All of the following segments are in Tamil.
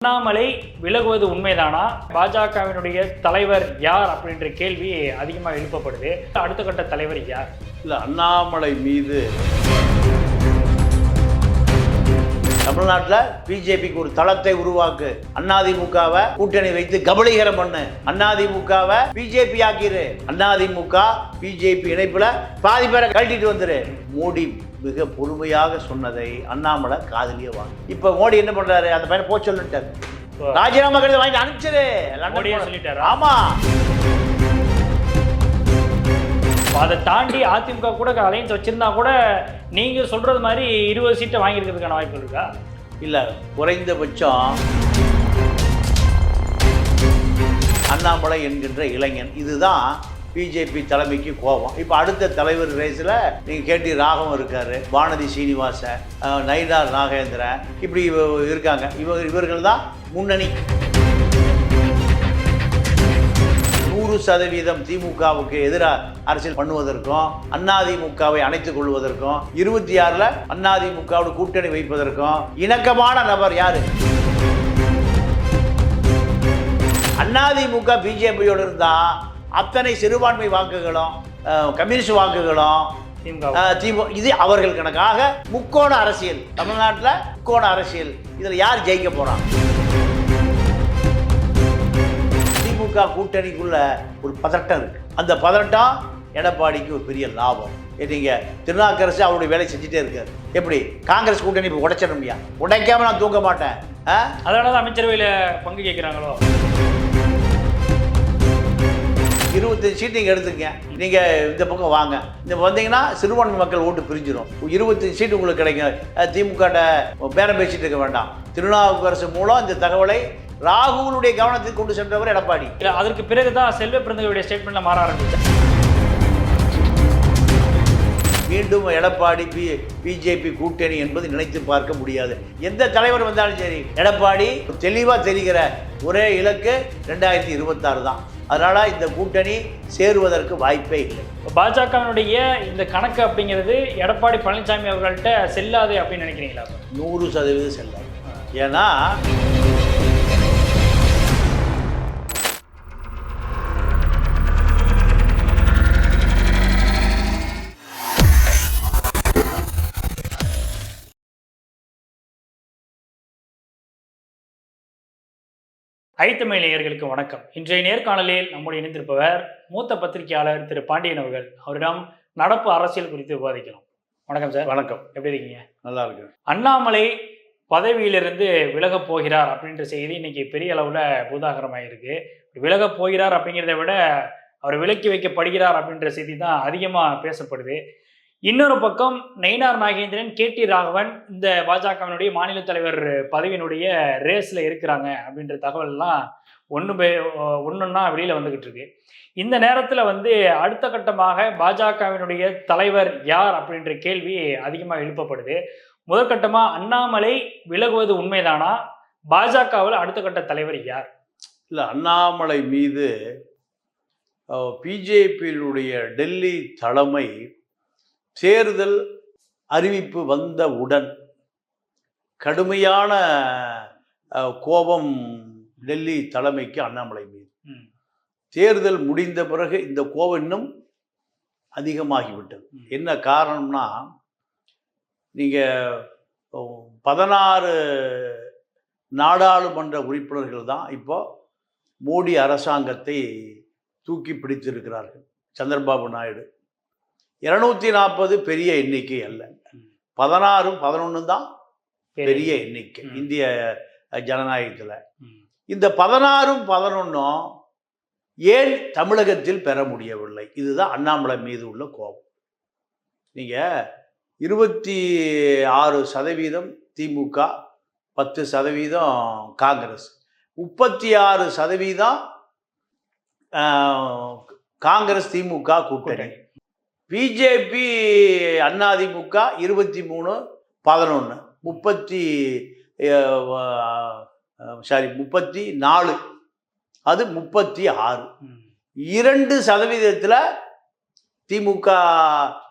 அண்ணாமலை விலகுவது உண்மைதானா? பாஜகவினுடைய தலைவர் யார் அப்படின்ற கேள்வி அதிகமாக எழுப்பப்படுது. அடுத்த கட்ட தலைவர் யார்? இல்லை, அண்ணாமலை மீது தமிழ்நாட்டில் பிஜேபிக்கு ஒரு தளத்தை உருவாக்கு, அதிமுகவை கூட்டணி வைத்து கபலீகரம் பண்ணு, அதிமுகவை பிஜேபி ஆக்கிரு, அதிமுக பிஜேபி இணைப்புல பாதி பேரை கழட்டிட்டு வந்துரு. மோடி மிக பொறுமையாக சொன்னதை அண்ணாமலை காதலியே வாங்க. இப்ப மோடி என்ன பண்றாரு? அந்த பையனை போய் சொல்லிட்டாரு, ராஜினாமா கடிதம் வாங்கி அனுப்பிச்சிரு. சொல்லிட்டாரு. ஆமா, அதை தாண்டி அதிமுக கூட அலைன்ஸ் வச்சிருந்தா கூட நீங்க சொல்றது மாதிரி 20 சீட்டை வாங்கியிருக்கிறதுக்கான வாய்ப்பு இருக்கா? இல்ல, குறைந்தபட்சம் அண்ணாமலை என்கின்ற இளைஞன், இதுதான் பிஜேபி தலைமைக்கு கோபம். இப்போ அடுத்த தலைவர் ரேஸில் நீங்கள் கேட்டி ராகவன் இருக்காரு, வானதி சீனிவாசன், நயினார் நாகேந்திரன், இப்படி இருக்காங்க. இவர்கள் தான் முன்னணி. 100% திமுகவுக்கு எதிராக அரசியல் பண்ணுவதற்கும், அதிமுகவை அணைத்துக் கொள்வதற்கும், 26ல் அதிமுகவோடு கூட்டணி வைப்பதற்கும் இணக்கமான நபர் யாரு? அதிமுக பிஜேபியோடு இருந்தா அத்தனை சிறுபான்மை வாக்குகளும் கம்யூனிஸ்ட் வாக்குகளும் இது அவர்கள் கணக்காக முக்கோண அரசியல். தமிழ்நாட்டில் முக்கோண அரசியல். இதில் யார் ஜெயிக்க போறான்? திமுக கூட்டணிக்குள்ள ஒரு பதட்டம் இருக்கு. அந்த பதட்டம் எடப்பாடிக்கு ஒரு பெரிய லாபம். நீங்க திருநாக்கரசு அவருடைய வேலை செஞ்சுட்டே இருக்காரு. எப்படி காங்கிரஸ் கூட்டணி இப்போ உடைச்சிடணும்யா? உடைக்காம நான் தூங்க மாட்டேன். அதனால அமைச்சரவையில் பங்கு கேட்கிறாங்களோ? 25 சீட்டு நீங்கள் எடுத்துக்கங்க. நீங்கள் இந்த பக்கம் வாங்க. இந்த வந்தீங்கன்னா சிறுபான்மை மக்கள் ஓட்டு பிரிஞ்சிடும். 25 சீட்டு உங்களுக்கு கிடைக்கும். திமுக பேரம் பேசிட்டு இருக்க வேண்டாம். திருநாவுக்கரசு மூலம் இந்த தகவலை ராகுலுடைய கவனத்துக்கு கொண்டு சென்றவர் எடப்பாடி. அதற்கு பிறகுதான் செல்வ பிறந்தவருடைய ஸ்டேட்மெண்ட்ல மாற ஆரம்பிச்சு. மீண்டும் எடப்பாடி பிஜேபி கூட்டணி என்பது நினைத்து பார்க்க முடியாது. எந்த தலைவர் வந்தாலும் சரி, எடப்பாடி தெளிவாக தெரிகிற ஒரே இலக்கு 2026 தான். அதனால இந்த கூட்டணி சேருவதற்கு வாய்ப்பே இல்லை. பாஜகவினுடைய இந்த கணக்கு அப்படிங்கிறது எடப்பாடி பழனிசாமி அவர்கள்ட்ட செல்லாது அப்படின்னு நினைக்கிறீங்களா? 100% செல்லாது. ஏன்னா ஐத்தமிழ் நேயர்களுக்கு வணக்கம். இன்றைய நேர்காணலில் நம்முடைய இணைந்திருப்பவர் மூத்த பத்திரிகையாளர் திரு பாண்டியன் அவர்கள். அவரிடம் நடப்பு அரசியல் குறித்து விவாதிக்கலாம். வணக்கம் சார். வணக்கம். எப்படி இருக்கீங்க? நல்லா இருக்கு. அண்ணாமலை பதவியிலிருந்து விலகப் போகிறார் அப்படின்ற செய்தி இன்னைக்கு பெரிய அளவில் பூதாகரமாயிருக்கு. விலகப் போகிறார் அப்படிங்கிறத விட அவர் விலக்கி வைக்கப்படுகிறார் அப்படின்ற செய்தி தான் அதிகமாக பேசப்படுது. இன்னொரு பக்கம் நயினார் நாகேந்திரன், கேடி ராகவன் இந்த பாஜகவினுடைய மாநில தலைவர் பதவியினுடைய ரேஸில் இருக்கிறாங்க அப்படின்ற தகவல்லாம் ஒன்றுன்னா வெளியில் வந்துக்கிட்டு இருக்கு. இந்த நேரத்தில் அடுத்த கட்டமாக பாஜகவினுடைய தலைவர் யார் அப்படின்ற கேள்வி அதிகமாக எழுப்பப்படுது. முதற்கட்டமாக அண்ணாமலை விலகுவது உண்மைதானா? பாஜகவில் அடுத்த கட்ட தலைவர் யார்? இல்லை, அண்ணாமலை மீது பிஜேபியினுடைய டெல்லி தலைமை தேர்தல் அறிவிப்பு வந்தவுடன் கடுமையான கோபம் டெல்லி தலைமைக்கு அண்ணாமலை மீது. தேர்தல் முடிந்த பிறகு இந்த கோபம் இன்னும் அதிகமாகிவிட்டது. என்ன காரணம்னா, நீங்கள் 16 நாடாளுமன்ற உறுப்பினர்கள் தான் இப்போ மோடி அரசாங்கத்தை தூக்கி பிடித்திருக்கிறார்கள். சந்திரபாபு நாயுடு 240 பெரிய எண்ணிக்கை அல்ல, 16 11 தான் பெரிய எண்ணிக்கை இந்திய ஜனநாயகத்தில். இந்த 16 11 ஏன் தமிழகத்தில் பெற முடியவில்லை? இதுதான் அண்ணாமலை மீது உள்ள கோபம். நீங்கள் 26% திமுக, 10% காங்கிரஸ், 36% காங்கிரஸ் திமுக கூட்டணி. பிஜேபி அதிமுக 23 11 34, அது 36. 2% திமுக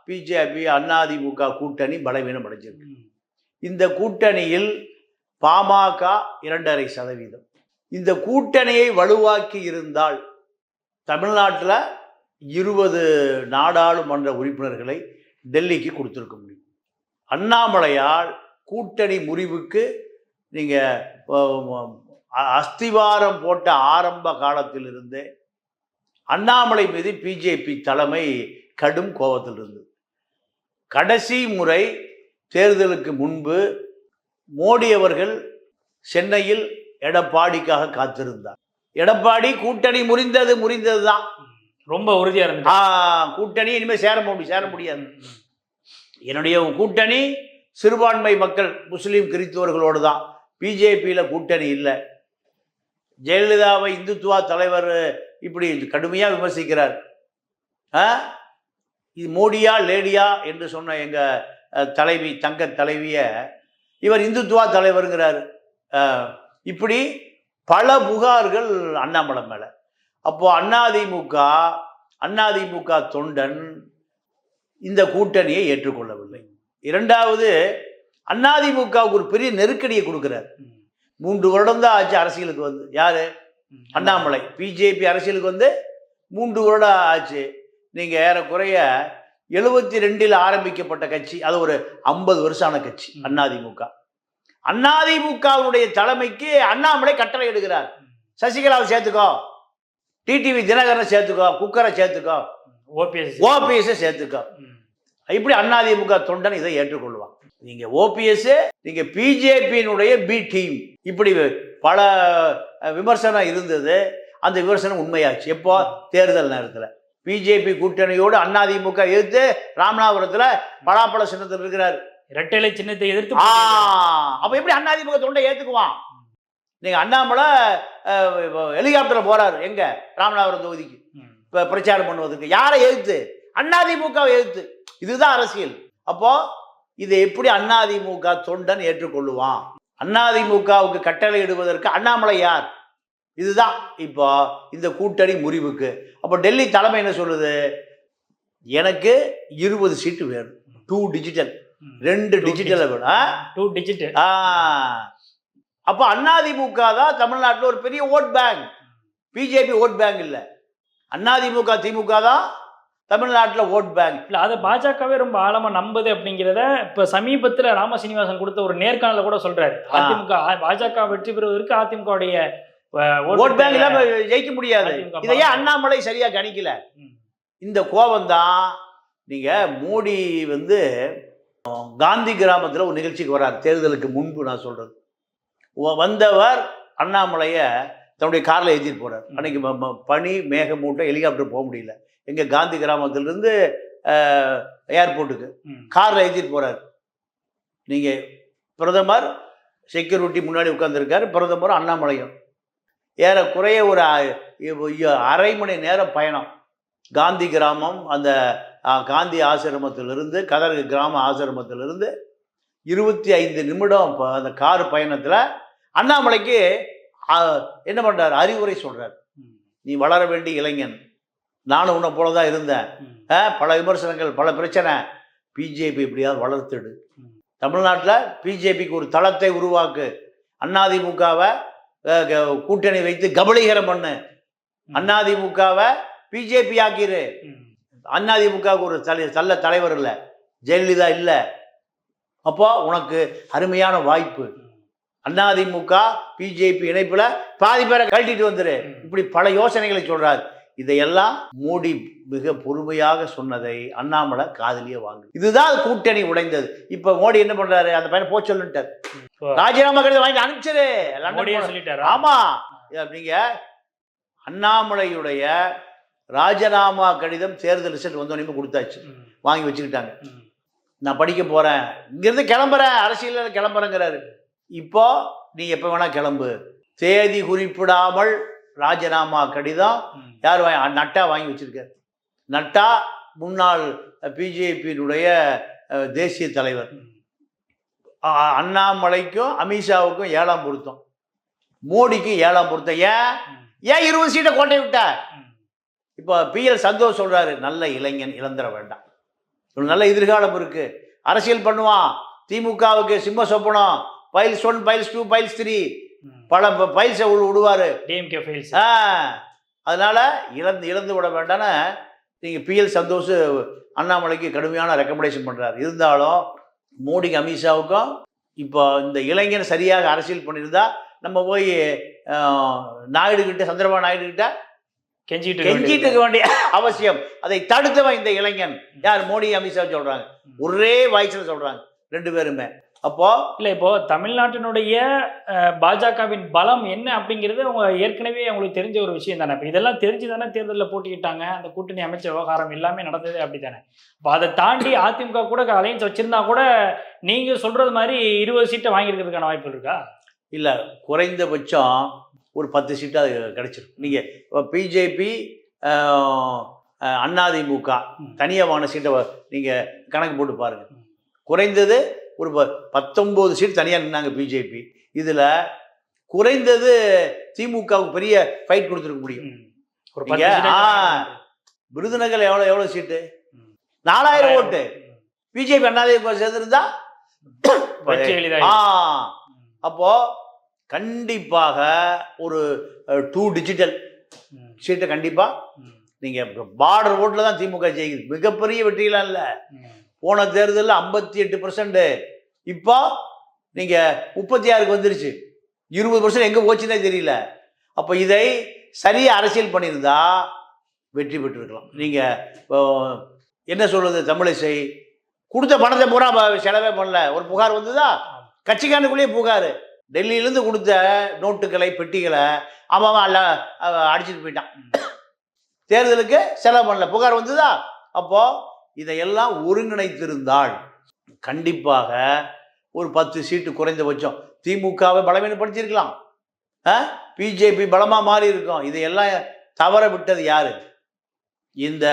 பிஜேபி அதிமுக கூட்டணி பலவீனம் அடைஞ்சிருக்கு. இந்த கூட்டணியில் பாமக 2.5%. இந்த கூட்டணியை வலுவாக்கி இருந்தால் தமிழ்நாட்டில் 20 நாடாளுமன்ற உறுப்பினர்களை டெல்லிக்கு கொடுத்துருக்க முடியும். அண்ணாமலையால் கூட்டணி முறிவுக்கு நீங்கள் அஸ்திவாரம் போட்ட ஆரம்ப காலத்திலிருந்தே அண்ணாமலை மீது பிஜேபி தலைமை கடும் கோபத்தில் இருந்தது. கடைசி முறை தேர்தலுக்கு முன்பு மோடி அவர்கள் சென்னையில் எடப்பாடிக்காக காத்திருந்தார். எடப்பாடி கூட்டணி முறிந்தது தான், ரொம்ப உறுதியா இருந்துச்சு. கூட்டணி இனிமேல் சேர முடியாது. என்னுடைய கூட்டணி சிறுபான்மை மக்கள் முஸ்லீம் கிறிஸ்தவர்களோடு தான், பிஜேபியில் கூட்டணி இல்லை. ஜெயலலிதாவை இந்துத்துவா தலைவர் இப்படி கடுமையாக விமர்சிக்கிறார். இது மோடியா லேடியா என்று சொன்ன எங்கள் தலைவி, தங்க தலைவியை இவர் இந்துத்துவா தலைவருங்கிறார். இப்படி பல புகார்கள் அண்ணாமலை மேலே. அப்போ அதிமுக தொண்டன் இந்த கூட்டணியை ஏற்றுக்கொள்ளவில்லை. இரண்டாவது, அதிமுகவுக்கு ஒரு பெரிய நெருக்கடியை கொடுக்கிறார். 3 வருடம் தான் ஆச்சு அரசியலுக்கு வந்து. யாரு? அண்ணாமலை. பிஜேபி அரசியலுக்கு வந்து 3 வருடம் ஆச்சு. நீங்கள் ஏறக்குறைய 72 ஆரம்பிக்கப்பட்ட கட்சி, அது ஒரு 50 வருஷமான கட்சி அதிமுகவுடைய தலைமைக்கு அண்ணாமலை கட்டளை எடுக்கிறார். சசிகலாவை சேர்த்துக்கோ, டிடிவி தினகரனை சேர்த்துக்கோ, குக்கரை சேர்த்துக்கோ, ஓபிஎஸ் சேர்த்துக்கோ. இப்படி அதிமுக தொண்டன் இதை ஏற்றுக்கொள்வான். நீங்க ஓபிஎஸ், நீங்க பிஜேபியினுடைய பி டீம், இப்படி பல விமர்சனம் இருந்தது. அந்த விமர்சனம் உண்மையாச்சு. எப்போ? தேர்தல் நேரத்தில் பிஜேபி கூட்டணியோடு அதிமுக எதிர்த்து ராமநாதபுரத்தில் பலாப்பழ சின்னத்தில் இருக்கிறார். இரட்டை சின்னத்தை எதிர்த்து. அப்ப எப்படி அதிமுக தொண்டை ஏத்துக்குவான்? நீங்க அண்ணாமலை ஹெலிகாப்டர்ல போறாரு எங்க? ராமநாதபுரம் தொகுதிக்கு பிரச்சாரம் பண்ணுவதற்கு. யாரை எதிர்த்து? அதிமுகவை எதிர்த்து. இதுதான் அரசியல். அப்போ இதை எப்படி அதிமுக தொண்டன் ஏற்றுக்கொள்ளுவான்? அதிமுகவுக்கு கட்டளை இடுவதற்கு அண்ணாமலை யார்? இதுதான் இப்போ இந்த கூட்டணி முறிவுக்கு. அப்போ டெல்லி தலைமை என்ன சொல்லுது? எனக்கு 20 சீட்டு வேணும், 2 டிஜிட்டல், 2 டிஜிட்டல் வேணும். 2 டிஜிட்டல். அப்போ அதிமுக தான் தமிழ்நாட்டில் ஒரு பெரிய vote bank. BJP vote bank இல்லை. அதிமுக திமுக தான் தமிழ்நாட்டில் ஓட் பேங்க். இல்லை, அதை பாஜகவே ரொம்ப ஆழமா நம்புது அப்படிங்கிறத இப்போ சமீபத்தில் ராமசீனிவாசன் கொடுத்த ஒரு நேர்காணல கூட சொல்றாரு. அதிமுக பாஜக வெற்றி பெறுவதற்கு அதிமுகவுடைய ஓட் பேங்க் இல்லாம ஜெயிக்க முடியாது. இதையே அண்ணாமலை சரியா கணிக்கல. இந்த கோபம் தான். நீங்க மோடி வந்து காந்தி கிராமத்தில் ஒரு நிகழ்ச்சிக்கு வர்றார் தேர்தலுக்கு முன்பு. நான் சொல்றது, வந்தவர் அண்ணாமலைய தன்னுடைய காரில் ஏற்றிட்டு போறார். அன்னைக்கு பனி மேகமூட்டம், ஹெலிகாப்டர் போக முடியல. எங்க காந்தி கிராமத்திலிருந்து ஏர்போர்ட்டுக்கு காரில் ஏற்றிட்டு போறாரு. நீங்க பிரதமர் செக்யூரிட்டி முன்னாடி உட்கார்ந்துருக்காரு, பிரதமர் அண்ணாமலையும். ஏறக்குறைய ஒரு அரை மணி நேரம் பயணம். காந்தி கிராமம், அந்த காந்தி ஆசிரமத்திலிருந்து, கதர் கிராம ஆசிரமத்திலிருந்து 25 நிமிடம் அந்த கார் பயணத்தில் அண்ணாமலைக்கு என்ன பண்றாரு? அறிவுரை சொல்றாரு. நீ வளர வேண்டிய இளைஞன், நானும் உன்னை போலதான் இருந்தேன், பல விமர்சனங்கள், பல பிரச்சனை. பிஜேபி எப்படியாவது வளர்த்துடு. தமிழ்நாட்டில் பிஜேபிக்கு ஒரு தளத்தை உருவாக்கு. அதிமுகவை கூட்டணி வைத்து கபலீகரம் பண்ணு. அதிமுகவை பிஜேபி ஆக்கிரு. அதிமுகவுக்கு ஒரு நல்ல தலைவர் இல்லை, ஜெயலலிதா இல்லை. அப்போ உனக்கு அருமையான வாய்ப்பு. அதிமுக பிஜேபி இணைப்புல பாதி பேரை கழட்டிட்டு வந்துரு. இப்படி பல யோசனைகளை சொல்றாரு. இதையெல்லாம் மோடி மிக பொறுமையாக சொன்னதை அண்ணாமலை காதலியே வாங்கு. இதுதான் கூட்டணி உடைந்தது. இப்ப மோடி என்ன பண்றாரு? அந்த பையனை போய் சொல்லிட்டார், ராஜினாமா கடிதம் வாங்கி அனுப்பிச்சிரு. ஆமா, நீங்க அண்ணாமலையுடைய ராஜினாமா கடிதம் தேர்தல் ரிசல்ட் வந்தோடனே கொடுத்தாச்சு, வாங்கி வச்சுக்கிட்டாங்க. நான் படிக்க போறேன், இங்கிருந்து கிளம்புறேன், அரசியல் கிளம்புறேங்கிறாரு. இப்போ நீ எப்ப வேணா கிளம்பு, தேதி குறிப்பிடாமல் ராஜினாமா கடிதம் யார் நட்டா வாங்கி வச்சிருக்காரு. நட்டா முன்னாள் பிஜேபியினுடைய தேசிய தலைவர். அண்ணாமலைக்கும் அமித்ஷாவுக்கும் 7ஆம் பொருத்தம், மோடிக்கு 7ஆம் பொருத்தம். ஏன் 20 சீட்டை கோட்டை விட்ட? இப்போ PL சந்தோஷ் சொல்றாரு, நல்ல இளைஞன், இழந்துட வேண்டாம், நல்ல எதிர்காலம் இருக்கு, அரசியல் பண்ணுவான், திமுகவுக்கு சிம்ம சொப்பனம், பைல்ஸ் 1 பைல்ஸ் 2 பைல்ஸ் 3 பல பைல்ஸை விடுவார். DMK files. அதனால இழந்து விட வேண்டாம்னு நீங்கள் பிஎல் சந்தோஷ் அண்ணாமலைக்கு கடுமையான ரெக்கமெண்டேஷன் பண்ணுறாரு. இருந்தாலும் மோடிக்கு அமித்ஷாவுக்கும் இப்போ இந்த இளைஞன் சரியாக அரசியல் பண்ணியிருந்தா நம்ம போய் நாயுடு கிட்ட சந்திரபாபு நாயுடு கிட்ட கெஞ்சிட்டு இருக்க வேண்டிய அவசியம். அதை தடுத்தவன் இந்த இளைஞன். யார்? மோடி அமித்ஷா சொல்றாங்க. ஒரே வாய்ஸ்ல சொல்றாங்க ரெண்டு பேருமே. அப்போ இல்லை, இப்போ தமிழ்நாட்டினுடைய பாஜகவின் பலம் என்ன அப்படிங்கிறது அவங்க ஏற்கனவே அவங்களுக்கு தெரிஞ்ச ஒரு விஷயம் தானே. இப்போ இதெல்லாம் தெரிஞ்சு தானே தேர்தலில் போட்டிக்கிட்டாங்க. அந்த கூட்டணி அமைச்ச விவகாரம் எல்லாமே நடந்தது அப்படி தானே. இப்போ அதை தாண்டி அதிமுக கூட அலையன்ஸ் வச்சிருந்தா கூட நீங்க சொல்றது மாதிரி 20 சீட்டை வாங்கியிருக்கிறதுக்கான வாய்ப்பு இருக்கா? இல்லை, குறைந்தபட்சம் ஒரு 10 சீட்டு அது கிடைச்சிடும். நீங்கள் இப்போ பிஜேபி அதிமுக தனியாக வாங்கின சீட்டை நீங்கள் கணக்கு போட்டு பாருங்கள். குறைந்தது ஒரு 19 சீட் தனியாக நின்னாங்க பிஜேபி. இதில் குறைந்தது திமுகவுக்கு பெரிய ஃபைட் கொடுத்துருக்க முடியும். விருதுநகர் எவ்வளோ சீட்டு? 4000 ஓட்டு. பிஜேபி அதிமுக சேர்ந்துருந்தா அப்போ கண்டிப்பாக ஒரு 2 டிஜிட்டல் சீட்டை கண்டிப்பாக நீங்கள் பார்டர் ஓட்டில் தான் திமுக ஜெயிக்குது. மிகப்பெரிய வெற்றியெல்லாம் இல்லை. போன தேர்தலில் 58%. இப்போ நீங்கள் 36க்கு வந்துருச்சு. 20% எங்கே போச்சுன்னே தெரியல. அப்போ இதை சரியாக அரசியல் பண்ணியிருந்தா வெற்றி பெற்றிருக்கலாம். நீங்கள் என்ன சொல்றது, தமிழிசை கொடுத்த பணத்தை பூரா செலவே பண்ணல. ஒரு புகார் வந்ததா, கட்சிக்காரனுக்குள்ளேயே புகார். டெல்லியிலேருந்து கொடுத்த நோட்டுகளை பெட்டிகளை அவன் அடிச்சுட்டு போயிட்டான். தேர்தலுக்கு செலவு பண்ணல, புகார் வந்ததா. அப்போ இதையெல்லாம் ஒருங்கிணைத்திருந்தால் கண்டிப்பாக ஒரு 10 சீட்டு குறைந்தபட்சம் திமுகவை பலவீனப்படுத்தியிருக்கலாம். பிஜேபி பலமாக மாறி இருக்கும். இதையெல்லாம் தவற விட்டது யாரு? இந்த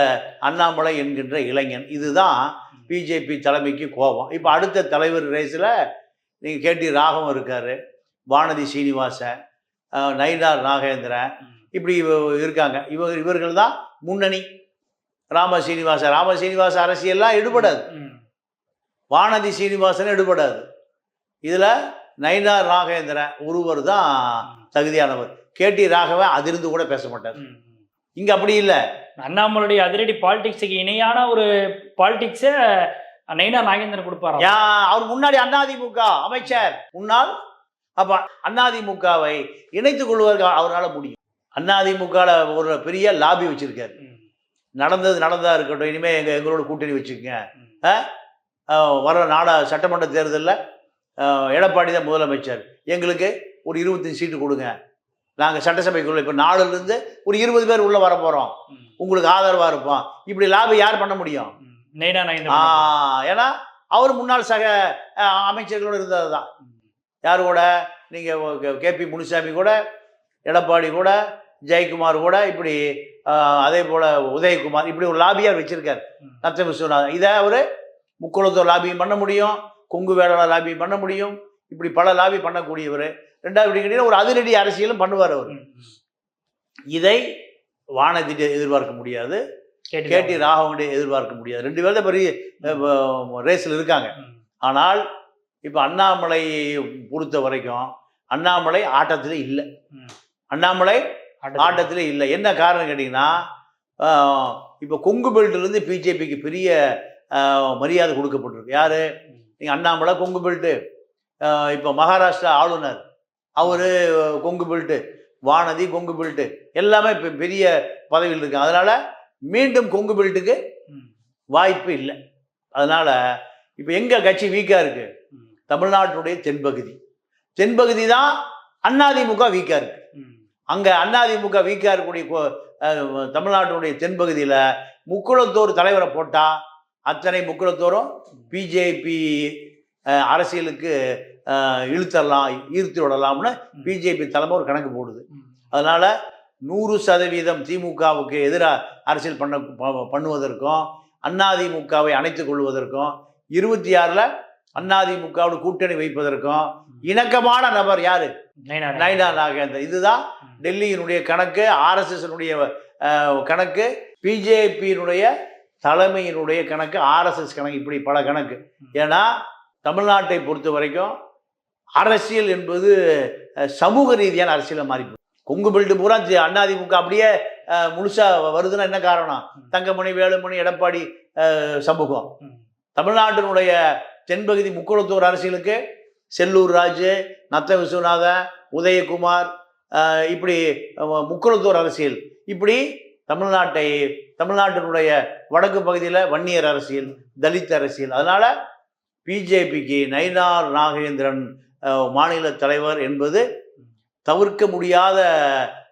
அண்ணாமலை என்கின்ற இளைஞன். இதுதான் பிஜேபி தலைமைக்கு கோபம். இப்போ அடுத்த தலைவர் ரேஸில் நீங்கள் கேடி ராகவன் இருக்கார், வானதி சீனிவாசன், நயினார் நாகேந்திரன், இப்படி இருக்காங்க. இவர்கள் தான் முன்னணி. ராம சீனிவாச அரசியல்லாம் எடுபடாது. வானதி சீனிவாசன் எடுபடாது. இதில் நயினார் நாகேந்திரன் ஒருவர் தான் தகுதியானவர். கேடி ராகவன் அதிர்ந்து கூட பேச மாட்டார். இங்கே அப்படி இல்லை. அண்ணாமலையுடைய அதிரடி பாலிடிக்ஸுக்கு இணையான ஒரு பாலிடிக்ஸை நயினார் நாகேந்திரன் கொடுப்பார். அவர் முன்னாடி அதிமுக அமைச்சர் முன்னாள். அப்போ அதிமுகவை இணைத்துக் கொள்வதற்கு அவரால் முடியும். அதிமுகவில் ஒரு பெரிய லாபி வச்சிருக்காரு. நடந்ததா இருக்கட்டும், இனிமேல் எங்களோட கூட்டணி வச்சுக்கோங்க. வர சட்டமன்ற தேர்தலில் எடப்பாடி தான் முதலமைச்சர், எங்களுக்கு ஒரு 25 சீட்டு கொடுங்க, நாங்கள் சட்டசபைக்குள்ள இப்போ 4லேருந்து ஒரு 20 பேர் உள்ளே வர போகிறோம், உங்களுக்கு ஆதரவாக இருப்போம். இப்படி லாபம் யார் பண்ண முடியும்? ஏன்னா அவர் முன்னாள் சக அமைச்சர்களோடு இருந்தது தான். யார் கூட? நீங்கள் கேபி முனுசாமி கூட, எடப்பாடி கூட, ஜெயக்குமார் கூட, இப்படி அதே போல் உதயகுமார், இப்படி ஒரு லாபியார் வச்சிருக்காரு நத்த விஸ்வநாதன். இதை அவர் முக்குளத்தூர் லாபியும் பண்ண முடியும், கொங்கு வேளாளர் லாபியும் பண்ண முடியும். இப்படி பல லாபி பண்ணக்கூடியவர். ரெண்டாவது கேட்டீங்கன்னா ஒரு அதிரடி அரசியலும் பண்ணுவார் அவர். இதை வானதிட்ட எதிர்பார்க்க முடியாது, கேடி ராகவனுடைய எதிர்பார்க்க முடியாது. 2 பேர் தான் பெரிய ரேஸில் இருக்காங்க. ஆனால் இப்போ அண்ணாமலையை பொறுத்த வரைக்கும் அண்ணாமலை ஆட்டத்திலே இல்லை. ஆட்டத்திலே இல்லை. என்ன காரணம் கேட்டிங்கன்னா, இப்போ கொங்கு பெல்ட்லேருந்து பிஜேபிக்கு பெரிய மரியாதை கொடுக்கப்பட்டிருக்கு. யார்? நீங்கள் அண்ணாமலை கொங்கு பெல்ட்டு. இப்போ மகாராஷ்டிரா ஆளுநர் அவர் கொங்கு பெல்ட்டு, வானதி கொங்கு பெல்ட்டு, எல்லாமே இப்போ பெரிய பதவியில் இருக்கு. அதனால் மீண்டும் கொங்கு பெல்ட்டுக்கு வாய்ப்பு இல்லை. அதனால் இப்போ எங்கள் கட்சி வீக்காக இருக்குது? தமிழ்நாட்டுடைய தென்பகுதி தான் அதிமுக வீக்காக இருக்குது. அங்கே அதிமுக வீக்காக இருக்கக்கூடிய தமிழ்நாட்டுடைய தென்பகுதியில் முக்குளத்தூர் தலைவரை போட்டால் அத்தனை முக்குளத்தூரும் பிஜேபி அரசியலுக்கு ஈர்த்து விடலாம்னு பிஜேபி தலைமை ஒரு கணக்கு போடுது. அதனால் 100% திமுகவுக்கு எதிராக அரசியல் பண்ணுவதற்கும் அதிமுகவை அணைத்துக் கொள்வதற்கும் 26ல் அதிமுகவோட கூட்டணி வைப்பதற்கும் இணக்கமான நபர் யாரு? நயினார் நாகேந்திரன். இதுதான் டெல்லியினுடைய கணக்கு, ஆர்எஸ்எஸ்னுடைய கணக்கு, பிஜேபியினுடைய தலைமையினுடைய கணக்கு, ஆர்எஸ்எஸ் கணக்கு, இப்படி பல கணக்கு. ஏன்னா தமிழ்நாட்டை பொறுத்த வரைக்கும் அரசியல் என்பது சமூக ரீதியான அரசியலை மாறி போகுது. கொங்கு பெல்ட் பூரா அதிமுக அப்படியே முழுசா வருதுன்னா என்ன காரணம்? தங்கமணி, வேலுமணி, எடப்பாடி சமூகம். தமிழ்நாட்டினுடைய தென்பகுதி முக்குளத்தூர் அரசியலுக்கு செல்லூர் ராஜு, நத்த விஸ்வநாதன், உதயகுமார், இப்படி முக்குளத்தூர் அரசியல். இப்படி தமிழ்நாட்டினுடைய வடக்கு பகுதியில் வன்னியர் அரசியல், தலித் அரசியல். அதனால பிஜேபிக்கு நயினார் நாகேந்திரன் மாநில தலைவர் என்பது தவிர்க்க முடியாத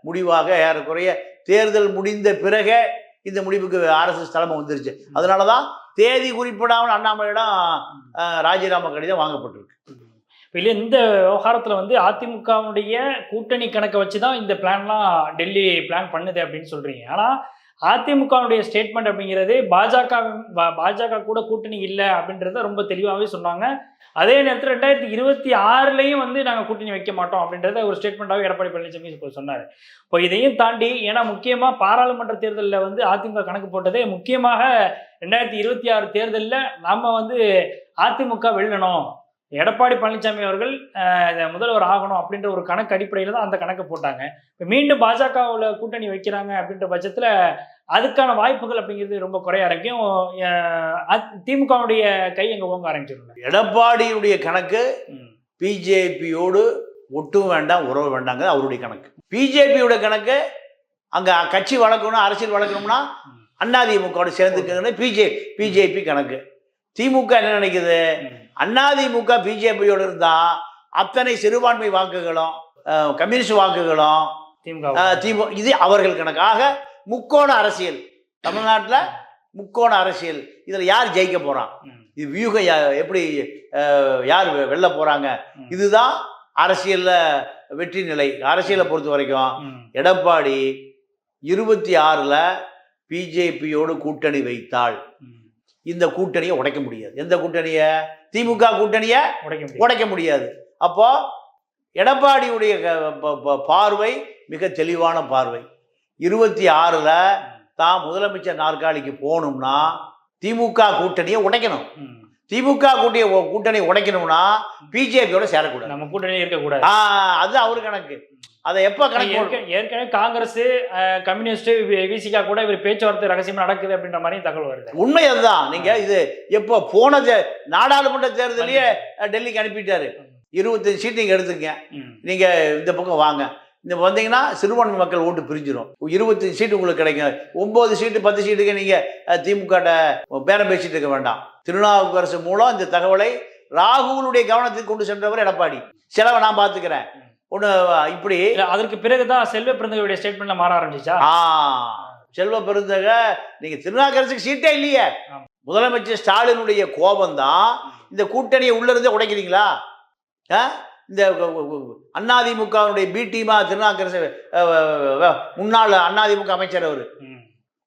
முடிவாக ஏறக்குறைய தேர்தல் முடிந்த பிறகே இந்த முடிவுக்கு ஆர்எஸ்எஸ் தலைமை வந்துருச்சு. அதனாலதான் தேதி குறிப்பிடாமல் அண்ணாமலையிடம் ராஜினாமா கடிதம் வாங்கப்பட்டிருக்கு. இல்லை, இந்த விவகாரத்தில் வந்து அதிமுகவுடைய கூட்டணி கணக்கை வச்சு தான் இந்த பிளான்லாம் டெல்லி பிளான் பண்ணுது அப்படின்னு சொல்றீங்க. ஆனால் அதிமுகவுடைய ஸ்டேட்மெண்ட் அப்படிங்கிறது பாஜக கூட கூட்டணி இல்லை அப்படின்றத ரொம்ப தெளிவாகவே சொன்னாங்க. அதே நேரத்தில் 2026 வந்து நாங்கள் கூட்டணி வைக்க மாட்டோம் அப்படின்றத ஒரு ஸ்டேட்மெண்ட்டாகவே எடப்பாடி பழனிசாமி சொன்னார். இப்போ இதையும் தாண்டி, ஏன்னா முக்கியமாக பாராளுமன்ற தேர்தலில் வந்து அதிமுக கணக்கு போட்டதே முக்கியமாக 2026 தேர்தலில் நம்ம வந்து அதிமுக வெல்லணும், எடப்பாடி பழனிசாமி அவர்கள் முதல்வர் ஆகணும் அப்படின்ற ஒரு கணக்கு அடிப்படையில் தான் அந்த கணக்கு போட்டாங்க. இப்போ மீண்டும் பாஜகவில் கூட்டணி வைக்கிறாங்க அப்படின்ற பட்சத்தில் அதுக்கான வாய்ப்புகள் அப்படிங்கிறது ரொம்ப குறைய ஆரம்பிக்கும். திமுகவுடைய கை எங்க ஓங்க ஆரம்பிச்சிருங்க. எடப்பாடியுடைய கணக்கு பிஜேபியோடு ஒட்டும் வேண்டாம், உறவு வேண்டாங்க அவருடைய கணக்கு. பிஜேபியோட கணக்கு அங்க கட்சி வளர்க்கணும், அரசியல் வளர்க்கணும்னா அதிமுக சேர்ந்துக்குன்னு பிஜேபி கணக்கு. திமுக என்ன நினைக்குது? அதிமுக பிஜேபியோடு இருந்தா அத்தனை சிறுபான்மை வாக்குகளும் கம்யூனிஸ்ட் வாக்குகளும் திமுக, இது அவர்கள் கணக்காக முக்கோண அரசியல். தமிழ்நாட்டில் முக்கோண அரசியல். இதுல யார் ஜெயிக்க போறான், இது வியூகம் எப்படி, யார் வெல்ல போறாங்க, இதுதான் அரசியல்ல வெற்றி நிலை. அரசியலை பொறுத்த வரைக்கும் எடப்பாடி 26ல் பிஜேபியோடு கூட்டணி வைத்தால் இந்த கூட்டணியை உடைக்க முடியாது. எந்த கூட்டணியை? திமுக கூட்டணியை உடைக்க முடியாது. அப்போ எடப்பாடியுடைய பார்வை மிக தெளிவான பார்வை. 26ல் தான் முதலமைச்சர் நாற்காலிக்கு போகணும்னா திமுக கூட்டணியை உடைக்கணும். திமுக கூட்டணி உடைக்கணும்னா பிஜேபியோட சேரக்கூடாது, நம்ம கூட்டணி இருக்கக்கூடாது. அது அவரு கணக்கு. அதை எப்ப கணக்கு? ஏற்கனவே காங்கிரஸ், கம்யூனிஸ்ட், விசிகா கூட இவர் பேச்சுவார்த்தை ரகசியமா நடக்குது அப்படின்ற மாதிரி தகவல் வருது. உண்மை அதுதான். நீங்க இது எப்போ போன நாடாளுமன்ற தேர்தலையே டெல்லிக்கு அனுப்பிட்டாரு. 25 சீட் நீங்க எடுத்துக்கங்க, நீங்க இந்த பக்கம் வாங்க, இந்த வந்தீங்கன்னா சிறுபான்மை மக்கள் ஓட்டு பிரிஞ்சிடும். 25 சீட்டு உங்களுக்கு கிடைக்கும். 9 சீட்டு 10 சீட்டுக்கு நீங்க திமுக பேரம் பேசிட்டு இருக்க வேண்டாம். திருநாவுக்கரசு மூலம் இந்த தகவலை ராகுலுடைய கவனத்துக்கு கொண்டு சென்றவர் எடப்பாடி. செலவை நான் பார்த்துக்கிறேன் ஒன்று. இப்படி அதற்கு பிறகுதான் செல்வ பெருந்தகையுடைய ஸ்டேட்மெண்ட்ல மாற ஆரம்பிச்சா. செல்வ பெருந்தகை நீங்க திருநாவுக்கரசுக்கு சீட்டே இல்லையே. முதலமைச்சர் ஸ்டாலினுடைய கோபம் தான் இந்த கூட்டணியை உள்ள இருந்தே உடைக்கிறீங்களா? இந்த அதிமுகவுடைய பி டீமா திருநாவுக்கரசு முன்னாள் அதிமுக அமைச்சர் அவரு.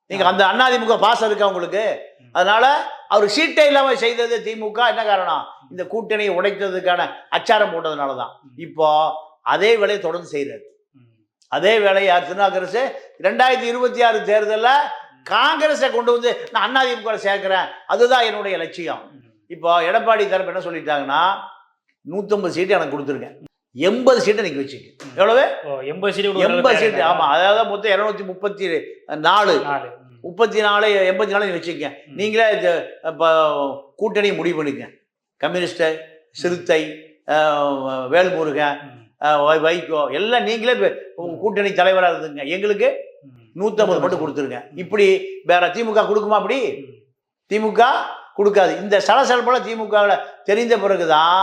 நீங்க அந்த அதிமுக பாசம் இருக்கா உங்களுக்கு? அதனால அவர் சீட்டை இல்லாம செய்தது திமுக. என்ன காரணம்? இந்த கூட்டணியை உடைத்ததுக்கான அச்சாரம் போட்டதுனாலதான். இப்போ அதே வேலையை தொடர்ந்து செய்யறாரு. அதே வேலையை திருநாவுக்கரசு 2026 தேர்தலில் காங்கிரஸை கொண்டு வந்து நான் அதிமுக சேர்க்கிறேன், அதுதான் என்னுடைய லட்சியம். இப்போ எடப்பாடி தரப்பு என்ன சொல்லிட்டாங்கன்னா 150 சீட்டு எனக்கு கொடுத்துருக்கேன், 80 சீட்டை நீங்க வச்சுக்க. எவ்வளவு? 80 சீட்டு. ஆமா, அதாவது மொத்தம் 234, 34, 84 நீங்க வச்சுக்க. நீங்களே கூட்டணி முடிவு பண்ணிக்க. கம்யூனிஸ்ட், சிறுத்தை, வேல்முருகன், வைகோ எல்லாம் நீங்களே கூட்டணி தலைவராக இருந்துங்க. எங்களுக்கு 150 மட்டும் கொடுத்துருங்க. இப்படி வேற திமுக கொடுக்குமா? அப்படி திமுக கொடுக்காது. இந்த சலசலப்பெல்லாம் திமுகவில் தெரிந்த பிறகுதான்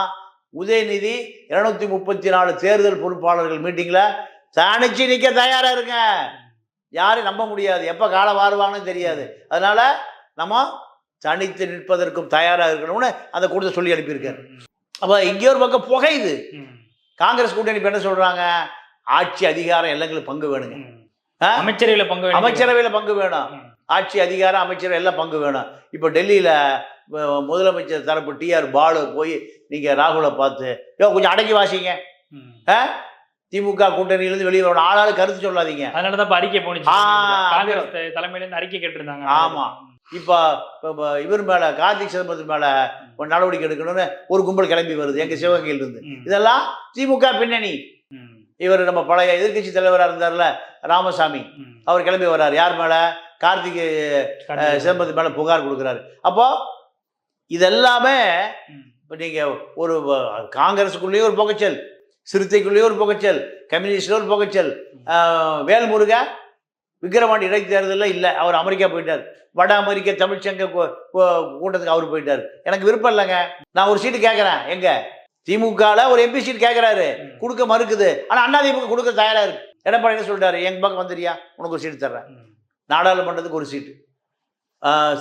உதயநிதி 234 தேர்தல் பொறுப்பாளர்கள் மீட்டிங்ல தனிச்சு நிற்க தயாரா இருங்க. யாரும் நம்ப முடியாது, எப்ப காலம் வாருவாங்கன்னு தெரியாது. அதனால நம்ம தனித்து நிற்பதற்கும் தயாரா இருக்கணும்னு அந்த கூட்டத்தை சொல்லி அனுப்பியிருக்காரு. அப்ப இங்கே ஒரு பக்கம் புகையுது. காங்கிரஸ் கூட்டணி என்ன சொல்றாங்க? ஆட்சி அதிகாரம் எல்லாம் பங்கு வேணுங்க, அமைச்சரவையில பங்கு வேணும், ஆட்சி அதிகாரம் அமைச்சரவை எல்லாம் பங்கு வேணும். இப்ப டெல்லியில முதலமைச்சர் தரப்பு டிஆர் பாலு போய் நீங்க ராகுலை பார்த்து கொஞ்சம் அடக்கி வாசிங்க, திமுக கூட்டணியிலிருந்து வெளியே வரணும், ஆளாளு கருத்து சொல்லாதீங்க. அதனாலதான் அறிக்கை போனிச்சு, காங்கிரஸ் தலைமையில இருந்து அறிக்கை கேட்டிருந்தாங்க. ஆமா, இப்போ இவர் மேலே கார்த்திக் சிதம்பரத்து மேலே நடவடிக்கை எடுக்கணும்னு ஒரு கும்பல் கிளம்பி வருது எங்கள் சிவகங்கையிலிருந்து. இதெல்லாம் திமுக பின்னணி. இவர் நம்ம பழைய எதிர்கட்சி தலைவராக இருந்தார்ல ராமசாமி, அவர் கிளம்பி வர்றாரு. யார் மேலே? கார்த்திக் சிதம்பரத்து மேலே புகார் கொடுக்குறாரு. அப்போ இதெல்லாமே இப்போ நீங்கள் ஒரு காங்கிரஸுக்குள்ளேயே ஒரு புகைச்சல், சிறுத்தைக்குள்ளேயே ஒரு புகைச்சல், கம்யூனிஸ்டில் ஒரு புகைச்சல். வேல்முருக விக்கிரவாண்டி இடைத்தேர்தலில் இல்லை, அவர் அமெரிக்கா போயிட்டார். வட அமெரிக்க தமிழ்ச்சங்க கூட்டத்துக்கு அவர் போயிட்டார். எனக்கு விருப்பம் இல்லைங்க, நான் ஒரு சீட்டு கேட்குறேன். எங்க திமுகவில் ஒரு எம்பி சீட் கேட்குறாரு, கொடுக்க மறுக்குது. ஆனால் அதிமுக கொடுக்க தயாராக இருக்கு. எடப்பாடி என்ன சொல்லிட்டாரு? எங்கள் பக்கம் வந்துடுறியா, உனக்கு ஒரு சீட்டு தர்றேன். நாடாளுமன்றத்துக்கு ஒரு சீட்டு,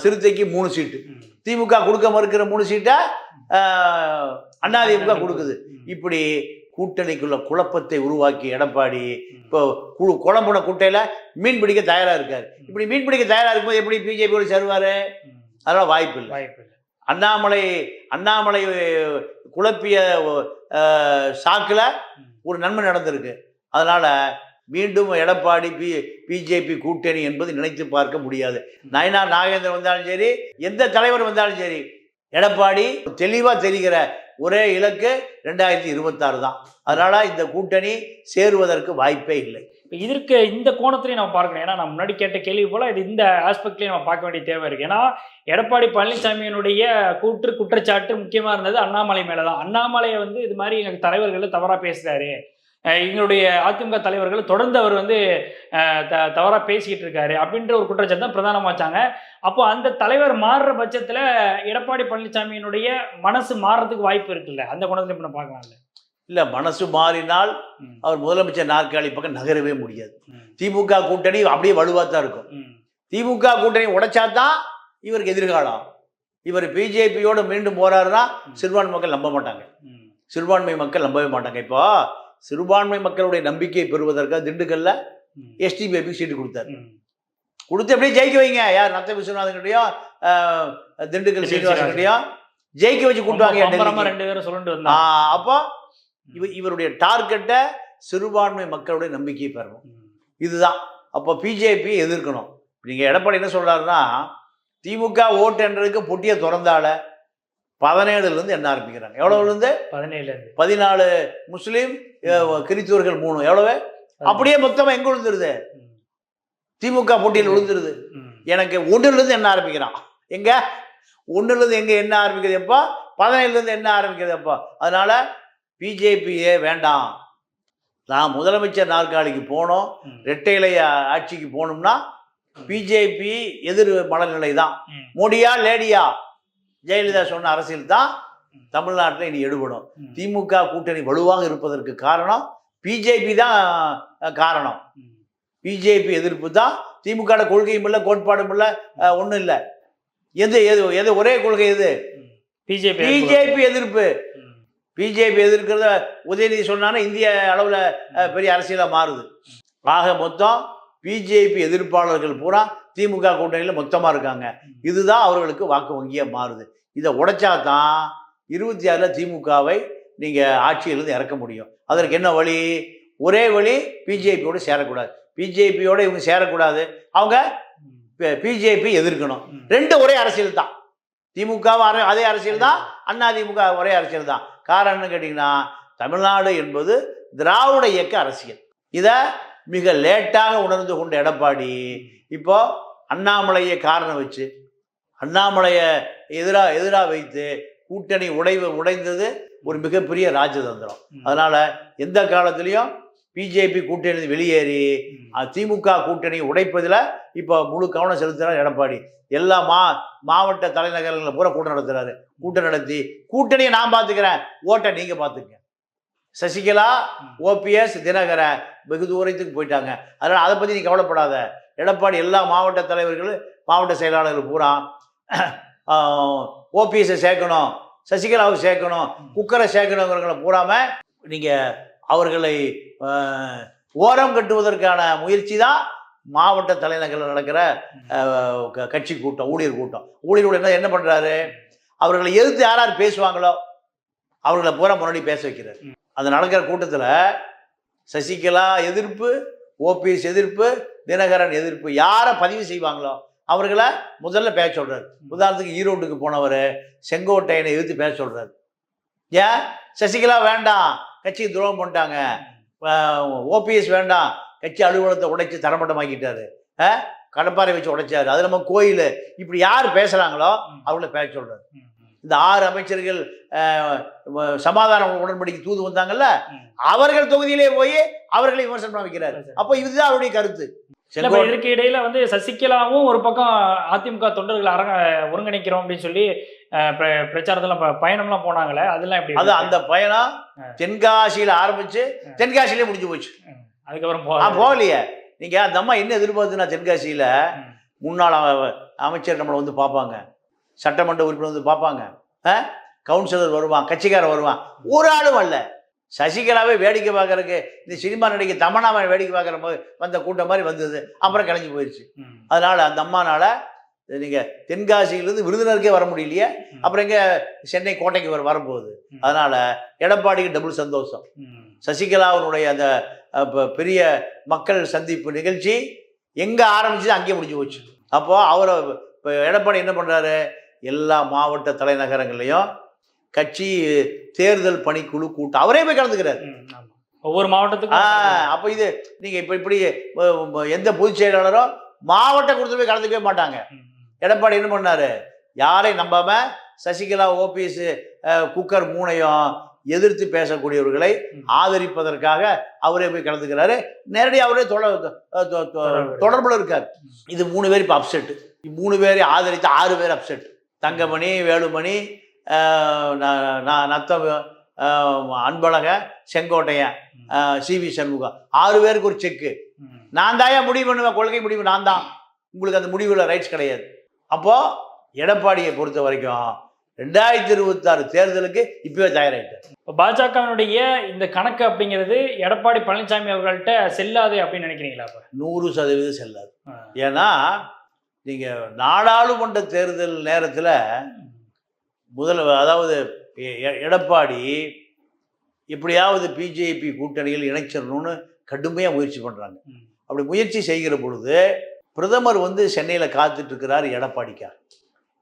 சிறுத்தைக்கு 3 சீட்டு. திமுக கொடுக்க மறுக்கிற 3 சீட்டை அதிமுக கொடுக்குது. இப்படி கூட்டணிக்குள்ள குழப்பத்தை உருவாக்கி எடப்பாடி இப்போ குழம்புன குட்டையில மீன் பிடிக்க தயாரா இருக்காரு. இப்படி மீன் பிடிக்க தயாரா இருக்கும்போது எப்படி பிஜேபியோட சேருவாரு? அதெல்லாம் வாய்ப்பு இல்லை. அண்ணாமலை குழப்பிய சாக்குல ஒரு நன்மை நடந்திருக்கு. அதனால மீண்டும் எடப்பாடி பிஜேபி கூட்டணி என்பது நினைத்து பார்க்க முடியாது. நயினார் நாகேந்திரன் வந்தாலும் சரி, எந்த தலைவர் வந்தாலும் சரி, எடப்பாடி தெளிவா தெரிகிற ஒரே இலக்கு 2026 தான். அதனால இந்த கூட்டணி சேருவதற்கு வாய்ப்பே இல்லை. இதற்கு இந்த கோணத்திலையும் நம்ம பார்க்கணும். ஏன்னா நம்ம முன்னாடி கேட்ட கேள்வி போல இது இந்த ஆஸ்பெக்ட்லையும் நம்ம பார்க்க வேண்டிய தேவை இருக்கு. ஏன்னா எடப்பாடி பழனிசாமியினுடைய குற்றச்சாட்டு முக்கியமா இருந்தது அண்ணாமலை மேலதான். அண்ணாமலையை வந்து இது மாதிரி எனக்கு தலைவர்கள் தவறா பேசுறாரு, எங்களுடைய அதிமுக தலைவர்கள் தொடர்ந்து அவர் வந்து தவறா பேசிக்கிட்டு இருக்காரு அப்படின்ற ஒரு குற்றச்சாட்டு தான் பிரதானமா வச்சாங்க. அப்போ அந்த தலைவர் மாறுற பட்சத்துல எடப்பாடி பழனிசாமியினுடைய மனசு மாறுறதுக்கு வாய்ப்பு இருக்குல்ல, அந்த குணத்துல இப்ப நம்ம பார்க்கலாம்ல. இல்ல, மனசு மாறினால் அவர் முதலமைச்சர் நாற்காலி பக்கம் நகரவே முடியாது. திமுக கூட்டணி அப்படியே வலுவா தான் இருக்கும். திமுக கூட்டணி உடைச்சாதான் இவருக்கு எதிர்காலம். இவர் பிஜேபியோடு மீண்டும் போறாருன்னா சிறுபான்மை மக்கள் நம்ப மாட்டாங்க. சிறுபான்மை மக்கள் நம்பவே மாட்டாங்க. இப்போ சிறுபான்மை மக்களுடைய நம்பிக்கையை பெறுவதற்காக திண்டுக்கல்ல எஸ்டி பேபி சீட்டு கொடுத்தாரு. கொடுத்து எப்படியும் ஜெயிக்க வைங்க. யார்? நத்த விஸ்வநாதன் கிட்டையும் திண்டுக்கல் சீனிவாசன் கிட்டையும் ஜெயிக்க வச்சு கூட்டுவாங்க. 2 பேரும் சொல்லிட்டு வந்தாங்க. அப்போ இவருடைய டார்கெட்டை சிறுபான்மை மக்களுடைய நம்பிக்கையை பெறணும். இதுதான். அப்போ பிஜேபி எதிர்க்கணும். நீங்க எடப்பாடி என்ன சொல்றாருன்னா, திமுக ஓட்டு என்றதுக்கு பொட்டியை திறந்தால 17 என்ன ஆரம்பிக்கிறாங்க. எவ்வளவுலேருந்து? 14 முஸ்லீம், கிறிஸ்துவர்கள் 3. எவ்வளவு? அப்படியே மொத்தமா எங்க விழுந்துருது? திமுக போட்டியில் விழுந்துருது. எனக்கு 1 என்ன ஆரம்பிக்கிறான். எங்க 1 எங்க என்ன ஆரம்பிக்கிறது? எப்போ? 17 என்ன ஆரம்பிக்கிறது எப்போ? அதனால பிஜேபியே வேண்டாம். நான் முதலமைச்சர் நாற்காலிக்கு போனோம், இரட்டை இலை ஆட்சிக்கு போகணும்னா பிஜேபி எதிர் மனநிலை தான். மோடியா லேடியா? ஜெயலலிதா சொன்ன அரசியல் தான் தமிழ்நாட்டில் இனி எடுபடும். திமுக கூட்டணி வலுவாக இருப்பதற்கு காரணம் பிஜேபி தான் காரணம். பிஜேபி எதிர்ப்பு தான். திமுக கொள்கையும் இல்லை, கோட்பாடும் இல்லை, ஒன்றும் இல்லை. எது ஒரே கொள்கை? எது? பிஜேபி எதிர்ப்பு. பிஜேபி எதிர்க்கிறத உதயநிதி சொன்னான்னா இந்திய அளவில் பெரிய அரசியலாக மாறுது. ஆக மொத்தம் பிஜேபி எதிர்ப்பாளர்கள் பூரா திமுக கூட்டணியில் மொத்தமாக இருக்காங்க. இதுதான் அவர்களுக்கு வாக்கு வங்கியாக மாறுது. இதை உடைச்சா தான் 26 திமுகவை நீங்கள் ஆட்சியிலிருந்து இறக்க முடியும். அதற்கு என்ன வழி? ஒரே வழி, பிஜேபியோடு சேரக்கூடாது. பிஜேபியோடு இவங்க சேரக்கூடாது, அவங்க பிஜேபி எதிர்க்கணும். 2 ஒரே அரசியல் தான். திமுக அதே அரசியல் தான், அதிமுக ஒரே அரசியல் தான். காரணம்னு கேட்டிங்கன்னா, தமிழ்நாடு என்பது திராவிட இயக்க அரசியல். இதை மிக லேட்டாக உணர்ந்து கொண்ட எடப்பாடி இப்போ அண்ணாமலையை காரணம் வச்சு, அண்ணாமலையை எதிராக வைத்து கூட்டணி உடைந்தது ஒரு மிகப்பெரிய ராஜதந்திரம். அதனால எந்த காலத்திலையும் பிஜேபி கூட்டணி வெளியேறி திமுக கூட்டணி உடைப்பதில் இப்போ முழு கவனம் செலுத்துறாரு எடப்பாடி. எல்லா மாவட்ட தலைநகரங்களில் பூரா கூட்டம் நடத்துறாரு. கூட்டம் நடத்தி கூட்டணியை நான் பார்த்துக்கிறேன், ஓட்டை நீங்க பார்த்துக்க. சசிகலா, ஓபிஎஸ், தினகரன் வெகு தூரத்துக்கு போயிட்டாங்க. அதனால் அதை பற்றி நீ கவலைப்படாத. எடப்பாடி எல்லா மாவட்ட தலைவர்களும், மாவட்ட செயலாளர்கள் பூரா ஓபிஎஸ்ஸை சேர்க்கணும், சசிகலாவை சேர்க்கணும், குக்கரை சேர்க்கணுங்கிறவங்களை பூராம நீங்கள் அவர்களை ஓரம் கட்டுவதற்கான முயற்சி தான் மாவட்ட தலைநகரில் நடக்கிற கட்சி கூட்டம், ஊழியர் கூட்டம். ஊழியர்கள் என்ன பண்ணுறாரு? அவர்களை எதிர்த்து யார் பேசுவாங்களோ அவர்களை பூரா முன்னாடி பேச வைக்கிறார். அது நடக்கிற கூட்டத்தில் சசிகலா எதிர்ப்பு, ஓபிஎஸ் எதிர்ப்பு, தினகரன் எதிர்ப்பு, யாரை பதிவு செய்வாங்களோ அவர்களை முதல்ல பேச சொல்றாரு. உதாரணத்துக்கு ஈரோட்டுக்கு போனவர் செங்கோட்டையனை எதிர்த்து பேச சொல்றாரு. ஏன் சசிகலா வேண்டாம், கட்சிக்கு துரோகம் பண்ணிட்டாங்க, ஓபிஎஸ் வேண்டாம், கட்சி அலுவலகத்தை உடைச்சு தரமட்டமாக்கிட்டாரு, கடப்பாறை வச்சு உடைச்சாரு, அது நம்ம கோயில், இப்படி யார் பேசுறாங்களோ அவங்கள பேச சொல்றாரு. இந்த 6 அமைச்சர்கள் சமாதான உடன்படிக்கை தூது வந்தாங்கல்ல, அவர்கள் தொகுதியிலே போய் அவர்களை விமர்சனம் வைக்கிறாரு. அப்போ இதுதான் அவருடைய கருத்து. இதற்கு இடையில வந்து சசிகலாவும் ஒரு பக்கம் அதிமுக தொண்டர்கள் ஒருங்கிணைக்கிறோம் அப்படின்னு சொல்லி பிரச்சாரத்துல பயணம்லாம் போனாங்களே, அதெல்லாம் எப்படி? அது அந்த பயணம் தென்காசியில ஆரம்பிச்சு தென்காசியிலே முடிஞ்சு போச்சு. அதுக்கப்புறம் போகலையே. நீங்க அந்த அம்மா என்ன எதிர்பார்த்துன்னா, தென்காசியில முன்னாள் அமைச்சர் நம்மளை வந்து பார்ப்பாங்க, சட்டமன்ற உறுப்பினர் வந்து பார்ப்பாங்க, கவுன்சிலர் வருவான், கட்சிக்காரர் வருவான், ஒரு ஆளும் அல்ல. சசிகலாவே வேடிக்கை பார்க்கறதுக்கு இந்த சினிமா நடிகை தமன்னாவை வேடிக்கை பார்க்குற போது வந்த கூட்டம் மாதிரி வந்தது, அப்புறம் கிளம்பி போயிடுச்சு. அதனால அந்த அம்மானால நீங்க தென்காசியிலிருந்து விருதுநருக்கே வர முடியலையே, அப்புறம் எங்க சென்னை கோட்டைக்கு வரப்போகுது. அதனால எடப்பாடிக்கு டபுள் சந்தோஷம். சசிகலாவுடைய அந்த பெரிய மக்கள் சந்திப்பு நிகழ்ச்சி எங்க ஆரம்பிச்சு அங்கேயே முடிஞ்சு போச்சு. அப்போ அவரை எடப்பாடி என்ன பண்றாரு, எல்லா மாவட்ட தலைநகரங்கள்லையும் கட்சி தேர்தல் பணிக்குழு கூட்டம் அவரே போய் கலந்துக்கிறார், ஒவ்வொரு மாவட்டத்துக்கும். அப்போ இது நீங்க இப்படி எந்த பொதுச் செயலாளரும் மாவட்ட கூட்டத்தில் போய் கலந்துக்கவே மாட்டாங்க. எடப்பாடி என்ன பண்ணாரு, யாரையும் நம்பாம சசிகலா, ஓபிஎஸ், குக்கர் மூணையும் எதிர்த்து பேசக்கூடியவர்களை ஆதரிப்பதற்காக அவரே போய் கலந்துக்கிறாரு. நேரடியாக அவரே தொடர்புல இருக்காரு. இது 3 பேர் இப்போ அப்செட். 3 பேரை ஆதரித்து 6 பேர் அப்செட். தங்கமணி, வேலுமணி, நத்தம், அன்பழக, செங்கோட்டையன், சிவி சண்முகம், 6 பேருக்கு ஒரு செக்கு. நான் தான் முடிவு பண்ணுவேன், கொள்கை முடிவு நான் தான், உங்களுக்கு அந்த முடிவுல ரைட்ஸ் கிடையாது. அப்போ எடப்பாடியை பொறுத்த வரைக்கும் 2026 தேர்தலுக்கு இப்பவே தயாராகிட்டார். பாஜகவினுடைய இந்த கணக்கு அப்படிங்கிறது எடப்பாடி பழனிசாமி அவர்கள்ட்ட செல்லாது அப்படின்னு நினைக்கிறீங்களா? 100% செல்லாது. ஏன்னா நீங்க நாடாளுமன்ற தேர்தல் நேரத்துல அதாவது எடப்பாடி எப்படியாவது பிஜேபி கூட்டணியில் இணைச்சிடணும்னு கடுமையாக முயற்சி பண்ணுறாங்க. அப்படி முயற்சி செய்கிற பொழுது பிரதமர் வந்து சென்னையில் காத்துட்டு இருக்கிறார் எடப்பாடிக்காக.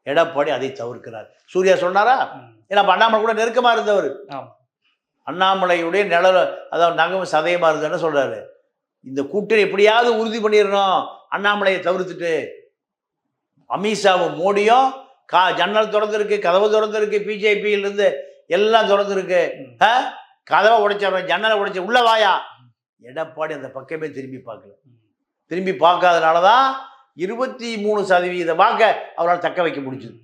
எடப்பாடி அதை தவிர்க்கிறார். சூர்யா சொன்னாரா? ஏன்னா அண்ணாமலை கூட நெருக்கமாக இருந்தவர், அண்ணாமலையுடைய நிழல், அதாவது நகம் சதயமாக இருந்ததுன்னு சொல்கிறாரு. இந்த கூட்டணி எப்படியாவது உறுதி பண்ணிடணும், அண்ணாமலையை தவிர்த்துட்டு. அமித்ஷாவும் மோடியும் ஜன்னல் திறந்துருக்கு, கதவு திறந்துருக்கு, பிஜேபியிலிருந்து எல்லாம் திறந்துருக்கு, கதவை உடைச்ச ஜன்னலை உடைச்ச உள்ள வாயா. எடப்பாடி அந்த பக்கமே திரும்பி பார்க்கல. திரும்பி பார்க்காதனால தான் 23% வாக்க அவரால் தக்க வைக்க முடிஞ்சது.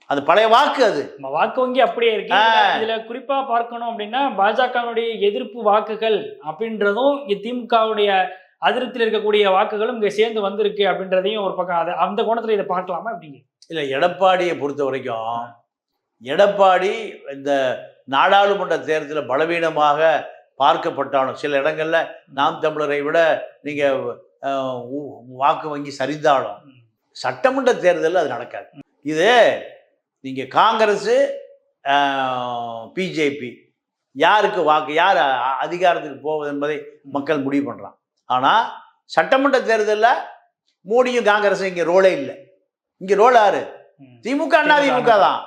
அது பழைய வாக்கு, அது வாக்கு வங்கி அப்படியே இருக்கு. இதுல குறிப்பா பார்க்கணும் அப்படின்னா பாஜகவுடைய எதிர்ப்பு வாக்குகள் அப்படின்றதும் திமுகவுடைய அதிருப்தியில் இருக்கக்கூடிய வாக்குகளும் இங்க சேர்ந்து வந்திருக்கு அப்படின்றதையும் ஒரு பக்கம் அந்த கோணத்துல இதை பார்க்கலாமா அப்படிங்க? இல்லை, எடப்பாடியை பொறுத்த வரைக்கும் எடப்பாடி இந்த நாடாளுமன்ற தேர்தலில் பலவீனமாக பார்க்கப்பட்டாலும், சில இடங்கள்ல நாம் தமிழரை விட நீங்க வாக்கு வங்கி சரிந்தாலும் சட்டமன்ற தேர்தலில் அது நடக்காது. இது நீங்க காங்கிரஸ், பிஜேபி யாருக்கு வாக்கு, யார் அதிகாரத்துக்கு போவது என்பதை மக்கள் முடிவு பண்றான். ஆனா சட்டமன்ற தேர்தலில் மோடியும் காங்கிரஸும் இங்க ரோலே இல்லை. இங்க ரோல் யாரு? திமுக, அதிமுக தான்.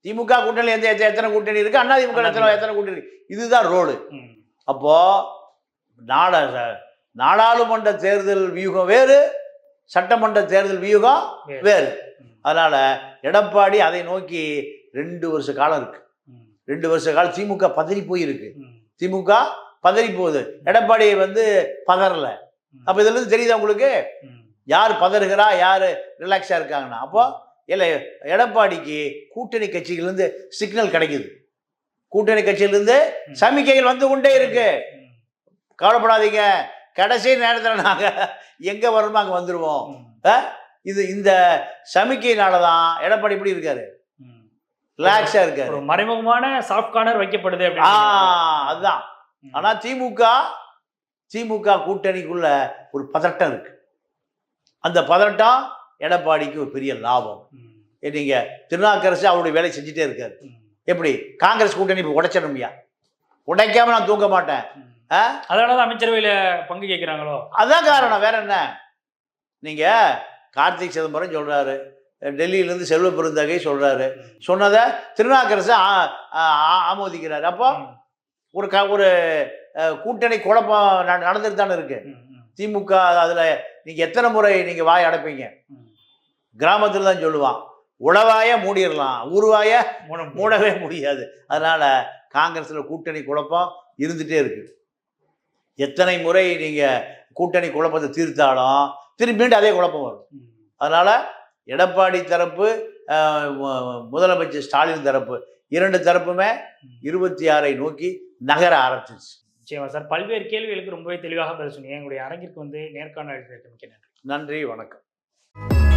திமுக கூட்டணி எத்தனை கூட்டணி இருக்கு, அதிமுக எத்தனை கூட்டணி இருக்கு, இதுதான் ரோடு. அப்போ நாடாளுமன்ற தேர்தல் வியூகம் வேறு, சட்டமன்ற தேர்தல் வியூகம் வேறு. அதனால எடப்பாடி அதை நோக்கி 2 வருஷ காலம் இருக்கு. 2 வருஷ காலம் திமுக பதறி போயிருக்கு. திமுக பதறி போகுது, எடப்பாடி வந்து பதறல. அப்ப இதுல இருந்து தெரியுதா உங்களுக்கு யார் பதறுகிறா, யாரு ரிலாக்ஸா இருக்காங்கன்னா? அப்போ இல்லை, எடப்பாடிக்கு கூட்டணி கட்சிகளிலிருந்து சிக்னல் கிடைக்குது. கூட்டணி கட்சியிலிருந்து சமிக்கைகள் வந்து கொண்டே இருக்கு. கவலைப்படாதீங்க, கடைசி நேரத்தில் நாங்க எங்க வரணுமோ அங்க வந்துருவோம். இந்த சமிக்கையினாலதான் எடப்பாடி இப்படி இருக்காரு, ரிலாக்ஸா இருக்காரு. மறைமுகமான சாஃப்ட் கார்னர் வைக்கப்படுது. அதுதான். ஆனா திமுக கூட்டணிக்குள்ள ஒரு பதட்டம் இருக்கு. அந்த பதட்டம் எடப்பாடிக்கு ஒரு பெரிய லாபம். நீங்க திருநாக்கரசு அவருடைய வேலை செஞ்சுட்டே இருக்காரு. எப்படி காங்கிரஸ் கூட்டணி உடைச்சிடணும்யா, உடைக்காம நான் தூங்க மாட்டேன். அதனாலதான் அமைச்சரவையில பங்கு கேட்கிறாங்களோ? அதான் காரணம், வேற என்ன? நீங்க கார்த்திக் சிதம்பரம் சொல்கிறாரு, டெல்லியிலேருந்து செல்வ பெருந்தகை சொல்கிறாரு, சொன்னதை திருநாக்கரசு ஆமோதிக்கிறாரு. அப்போ ஒரு கூட்டணி குழப்பம் நடந்துட்டு தானே இருக்கு. திமுக அதில் நீங்கள் எத்தனை முறை நீங்கள் வாய் அடைப்பீங்க? கிராமத்தில் தான் சொல்லுவான், உளவாய மூடிடலாம், ஊர்வாய மூடவே முடியாது. அதனால் காங்கிரஸில் கூட்டணி குழப்பம் இருந்துகிட்டே இருக்கு. எத்தனை முறை நீங்கள் கூட்டணி குழப்பத்தை தீர்த்தாலும் திரும்பிட்டு அதே குழப்பம் வரும். அதனால் எடப்பாடி தரப்பு, முதலமைச்சர் ஸ்டாலின் தரப்பு, இரண்டு தரப்புமே 26 நோக்கி நகர ஆரம்பிச்சிருச்சு. நிச்சயமா சார், பல்வேறு கேள்விகளுக்கு ரொம்பவே தெளிவாக பதில் சொன்னீங்க. எங்களுடைய அரங்கிற்கு வந்து நேர்காணல் அளித்ததற்கு மிக்க நன்றி. நன்றி, வணக்கம்.